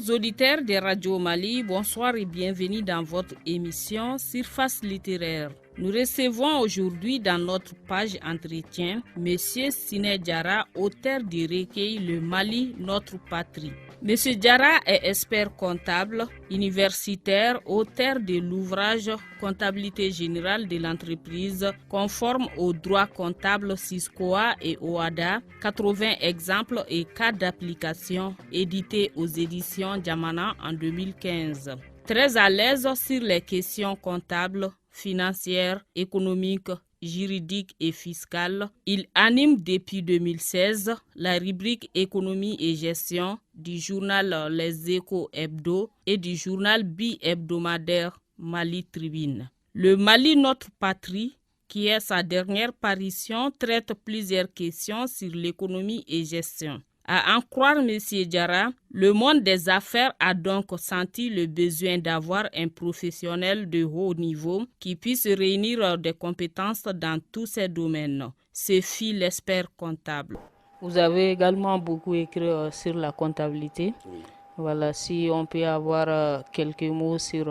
Chers auditeurs des radios Mali, bonsoir et bienvenue dans votre émission Surface littéraire. Nous recevons aujourd'hui dans notre page entretien M. Sine Diarra, auteur du recueil Le Mali, notre patrie. M. Diarra est expert comptable, universitaire, auteur de l'ouvrage Comptabilité générale de l'entreprise, conforme aux droits comptables SISCOA et OADA, 80 exemples et cas d'application, édité aux éditions Diamana en 2015. Très à l'aise sur les questions comptables, financières, économiques, juridiques et fiscales, il anime depuis 2016 la rubrique économie et gestion du journal Les Échos Hebdo et du journal bi-hebdomadaire Mali Tribune. Le Mali, notre patrie, qui est sa dernière parution, traite plusieurs questions sur l'économie et gestion. À en croire M. Diarra, le monde des affaires a donc senti le besoin d'avoir un professionnel de haut niveau qui puisse réunir des compétences dans tous ces domaines. Ce fut l'expert comptable. Vous avez également beaucoup écrit sur la comptabilité. Oui. Voilà, si on peut avoir quelques mots sur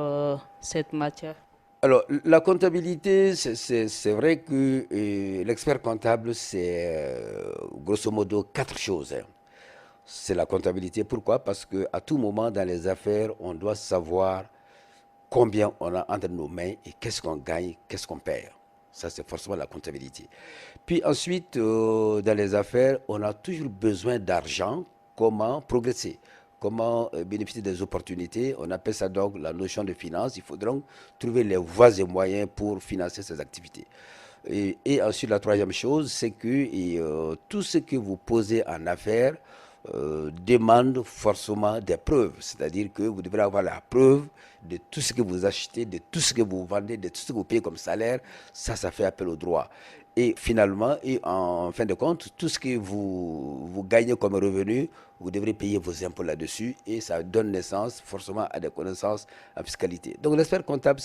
cette matière. Alors, la comptabilité, c'est vrai que l'expert comptable, c'est grosso modo 4 choses, hein. C'est la comptabilité. Pourquoi? Parce qu'à tout moment dans les affaires, on doit savoir combien on a entre nos mains et qu'est-ce qu'on gagne, qu'est-ce qu'on perd. Ça, c'est forcément la comptabilité. Puis ensuite, dans les affaires, on a toujours besoin d'argent. Comment progresser? Comment bénéficier des opportunités? On appelle ça donc la notion de finance. Il faudra donc trouver les voies et moyens pour financer ces activités. Et ensuite, la troisième chose, c'est que tout ce que vous posez en affaires demande forcément des preuves. C'est-à-dire que vous devrez avoir la preuve de tout ce que vous achetez, de tout ce que vous vendez, de tout ce que vous payez comme salaire. Ça fait appel au droit. Et finalement, et en fin de compte, tout ce que vous gagnez comme revenu, vous devrez payer vos impôts là-dessus et ça donne naissance forcément à des connaissances en fiscalité. Donc l'expert comptable,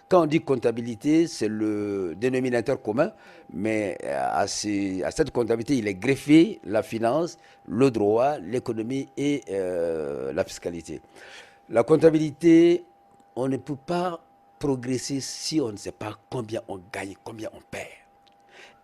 quand on dit comptabilité, c'est le dénominateur commun, mais à cette comptabilité, il est greffé la finance, le droit, l'économie et la fiscalité. La comptabilité, on ne peut pas progresser si on ne sait pas combien on gagne, combien on perd.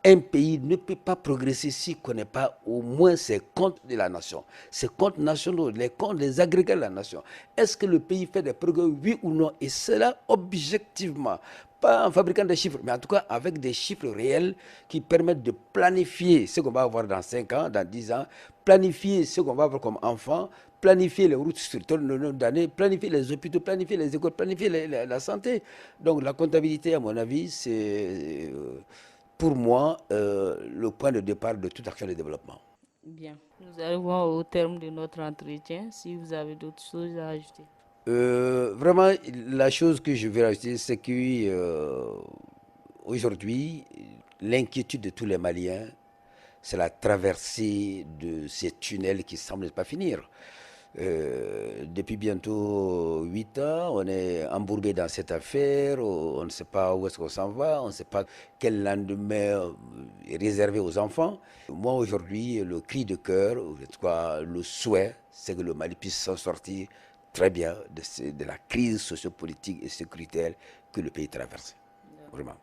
Un pays ne peut pas progresser s'il ne connaît pas au moins ses comptes de la nation, ses comptes nationaux, les comptes des agrégats de la nation. Est-ce que le pays fait des progrès, oui ou non? Et cela objectivement, pas en fabriquant des chiffres, mais en tout cas avec des chiffres réels qui permettent de planifier ce qu'on va avoir dans 5 ans, dans 10 ans, planifier ce qu'on va avoir comme enfant, planifier les routes sur tout le nombre d'années, planifier les hôpitaux, planifier les écoles, planifier la santé. Donc la comptabilité, à mon avis, c'est pour moi le point de départ de toute action de développement. Bien, nous arrivons au terme de notre entretien. Si vous avez d'autres choses à ajouter. Vraiment, la chose que je vais rajouter, c'est que aujourd'hui, l'inquiétude de tous les Maliens, c'est la traversée de ces tunnels qui ne semblent pas finir. Depuis bientôt 8 ans, on est embourbé dans cette affaire, on ne sait pas où est-ce qu'on s'en va, on ne sait pas quel lendemain est réservé aux enfants. Moi aujourd'hui, le cri de cœur, en tout cas le souhait, c'est que le Mali puisse s'en sortir très bien de la crise sociopolitique et sécuritaire que le pays traverse. Vraiment.